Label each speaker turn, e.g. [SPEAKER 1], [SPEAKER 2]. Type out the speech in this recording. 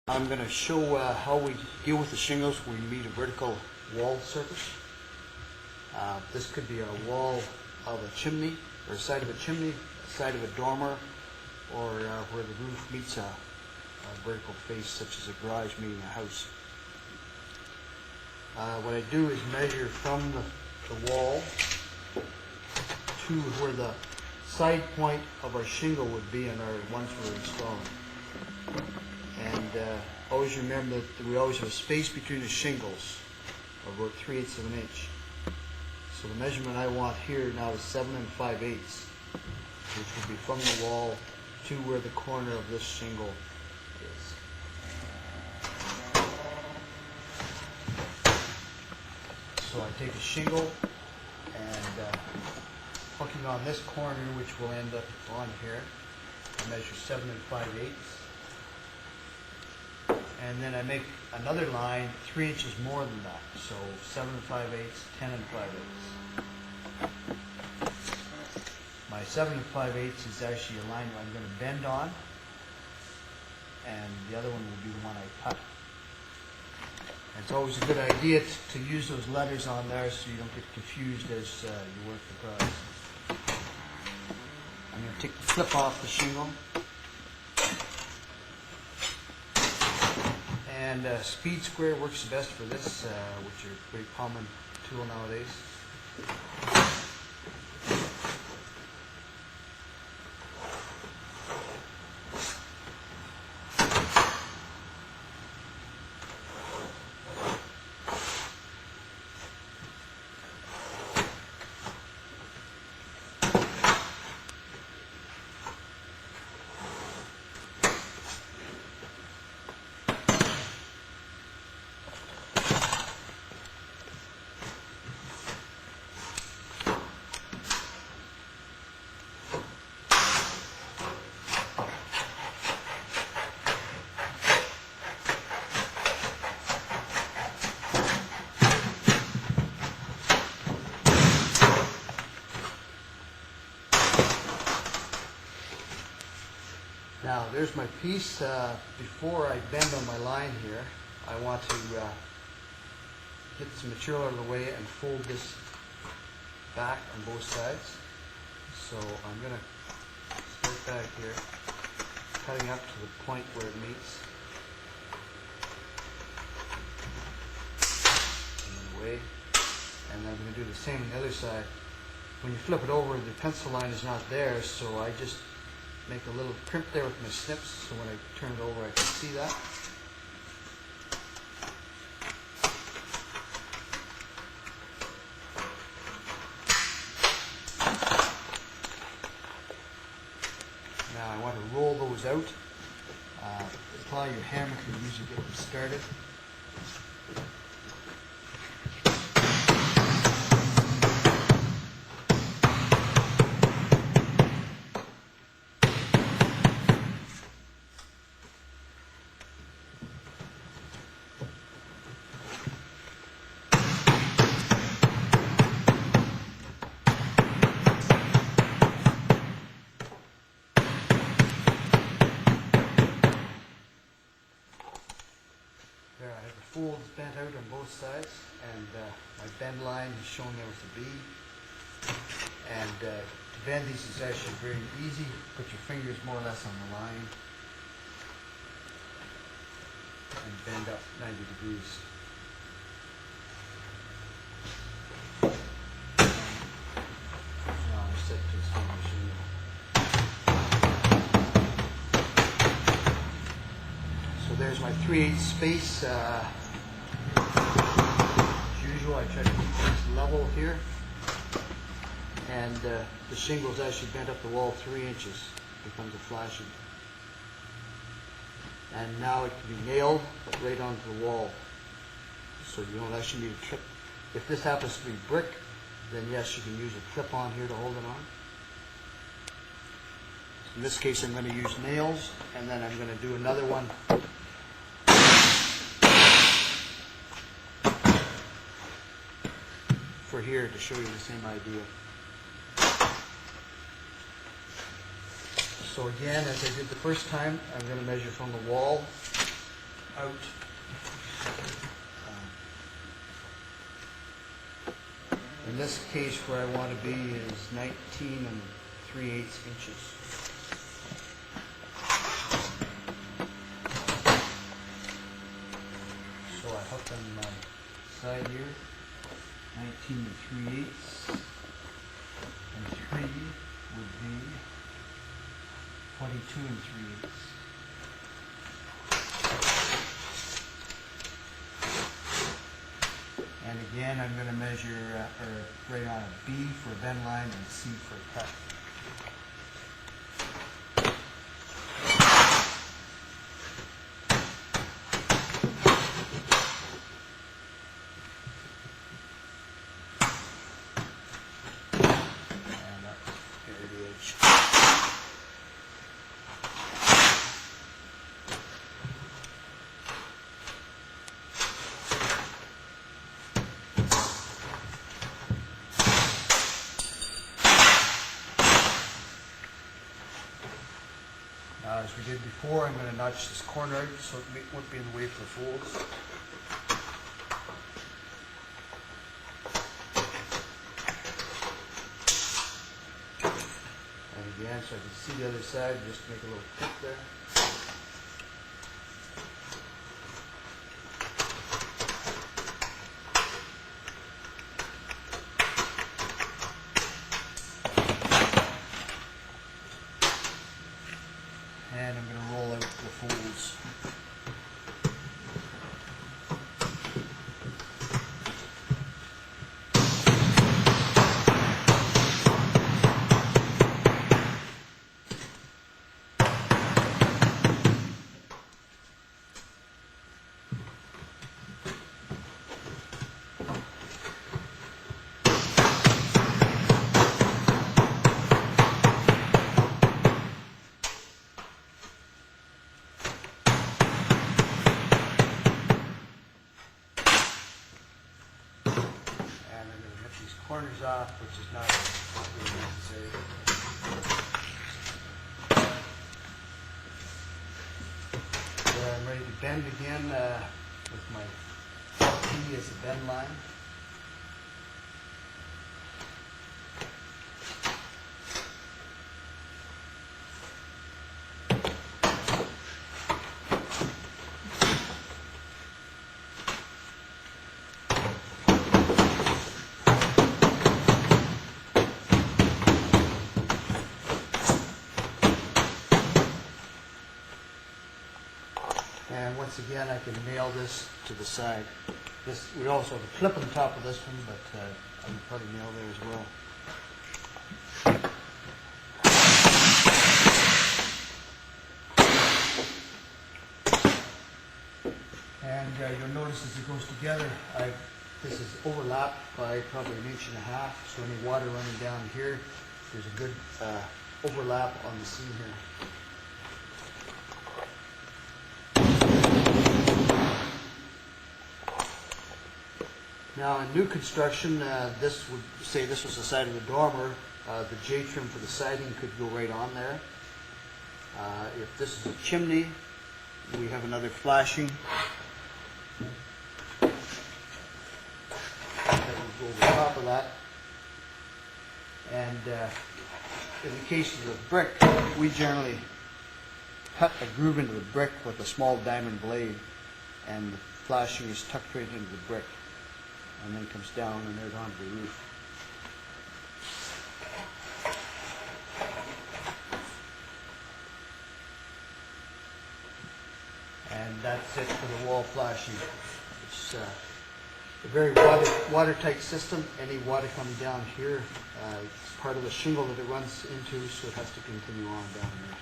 [SPEAKER 1] I'm going to show how we deal with the shingles when we meet a vertical wall surface. This could be a wall of a chimney, or a side of a chimney, a side of a dormer, or where the roof meets a vertical face, such as a garage meeting a house. What I do is measure from the wall to where the side point of our shingle would be in our ones we're installing. And always remember that we always have a space between the shingles of about 3/8 of an inch. So the measurement I want here now is 7 5/8, which will be from the wall to where the corner of this shingle is. So I take a shingle and hooking on this corner, which will end up on here, I measure 7 5/8. And then I make another line 3 inches more than that. So 7 5/8, 10 5/8. My 7 5/8 is actually a line I'm going to bend on, and the other one will be the one I cut. And it's always a good idea to use those letters on there so you don't get confused as you work the products. I'm going to take the flip off the shingle. And speed square works best for this, which is a pretty common tool nowadays. Now there's my piece. Before I bend on my line here, I want to get some material out of the way and fold this back on both sides. So I'm going to start back here, cutting up to the point where it meets. And away. And then I'm going to do the same on the other side. When you flip it over, the pencil line is not there, so I just make a little crimp there with my snips, so when I turn it over I can see that. Now I want to roll those out. Apply your hammer to usually get them started. There, I have the folds bent out on both sides, and my bend line is shown there with the V. And to bend these is actually very easy. Put your fingers more or less on the line and bend up 90 degrees. Now I'm set to the same machine. So there's my 3/8 space. As usual, I try to keep things level here. And the shingle is actually bent up the wall 3 inches. Becomes a flashing. And now it can be nailed right onto the wall. So you don't actually need a clip. If this happens to be brick, then yes, you can use a clip on here to hold it on. In this case, I'm going to use nails, and then I'm going to do another one for here to show you the same idea. So again, as I did the first time, I'm going to measure from the wall in this case, where I want to be is 19 3/8 inches. So I hook on my side here, 19 3/8, and 3 would be 22 3/8. And again, I'm going to measure or write on a B for a bend line and C for a cut. And that's the edge. Now, as we did before, I'm going to notch this corner out so it won't be in the way for the folds. And again, so I can see the other side, just make a little clip there. And I'm going to roll out the folds. Corners off, which is not really necessary. So I'm ready to bend again with my T as a bend line. And once again, I can nail this to the side. This, we also have a clip on top of this one, but I can probably nail there as well. And you'll notice as it goes together, this is overlapped by probably 1.5 inches, so any water running down here, there's a good overlap on the seam here. Now in new construction, this would say this was the side of the dormer. The J-trim for the siding could go right on there. If this is a chimney, we have another flashing that would go over top of that. And in the case of the brick, we generally cut a groove into the brick with a small diamond blade, and the flashing is tucked right into the brick, and then comes down and there's onto the roof. And that's it for the wall flashing. It's a very watertight system. Any water coming down here, it's part of the shingle that it runs into, so it has to continue on down here.